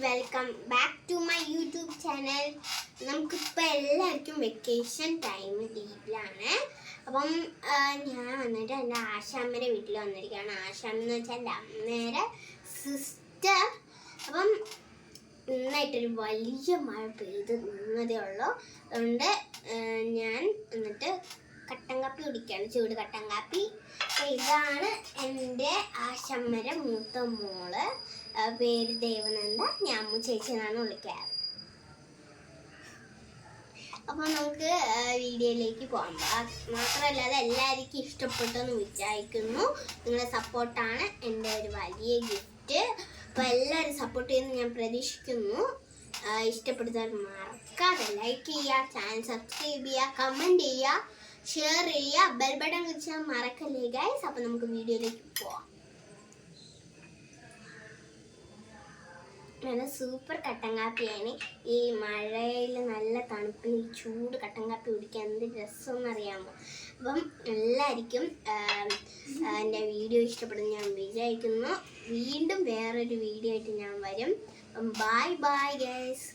Welcome back to my YouTube channel. നമുക്കിപ്പോൾ എല്ലാവർക്കും vacation time ലീവിലാണ്. അപ്പം ഞാൻ വന്നിട്ട് എൻ്റെ ആശാമ്മയുടെ വീട്ടിൽ വന്നിരിക്കുകയാണ്. ആശാമ്മ എന്ന് വെച്ചാൽ എൻ്റെ അമ്മയുടെ സിസ്റ്റർ. അപ്പം നന്നായിട്ടൊരു വലിയ മഴ പെയ്ത് നിന്നതേ ഉള്ളൂ. അതുകൊണ്ട് ഞാൻ എന്നിട്ട് കട്ടൻ കാപ്പി കുടിക്കുകയാണ്, ചൂട് കട്ടൻ കാപ്പി. ഇതാണ് എൻ്റെ ആശമ്മയുടെ മൂത്ത മോള്, പേര് ദേവനന്ദ. ഞാൻ ചേച്ചി എന്നാണ് വിളിക്കാറ്. അപ്പോൾ നമുക്ക് വീഡിയോയിലേക്ക് പോകാം. മാത്രമല്ല അത് എല്ലാവർക്കും ഇഷ്ടപ്പെട്ടെന്ന് വിചാരിക്കുന്നു. നിങ്ങളുടെ സപ്പോർട്ടാണ് എൻ്റെ ഒരു വലിയ ഗിഫ്റ്റ്. അപ്പോൾ എല്ലാവരും സപ്പോർട്ട് ചെയ്യുമെന്ന് ഞാൻ പ്രതീക്ഷിക്കുന്നു. ഇഷ്ടപ്പെടുന്നവർ മറക്കാതെ ലൈക്ക് ചെയ്യുക, ചാനൽ സബ്സ്ക്രൈബ് ചെയ്യുക, കമൻറ്റ് ചെയ്യുക, ഷെയർ ചെയ്യുക, ബെൽ ബട്ടൺ വെച്ചാൽ മറക്കല്ലേ ഗൈസ്. അപ്പോൾ നമുക്ക് വീഡിയോയിലേക്ക് പോവാം. നല്ല സൂപ്പർ കട്ടൻ കാപ്പിയാണ്. ഈ മഴയിൽ നല്ല തണുപ്പിൽ ചൂട് കട്ടൻ കാപ്പി കുടിക്കാൻ എന്ത് രസമെന്നറിയാമോ. അപ്പം എല്ലാവർക്കും എൻ്റെ വീഡിയോ ഇഷ്ടപ്പെടുന്ന ഞാൻ വിചാരിക്കുന്നു. വീണ്ടും വേറൊരു വീഡിയോ ആയിട്ട് ഞാൻ വരും. Bye bye guys.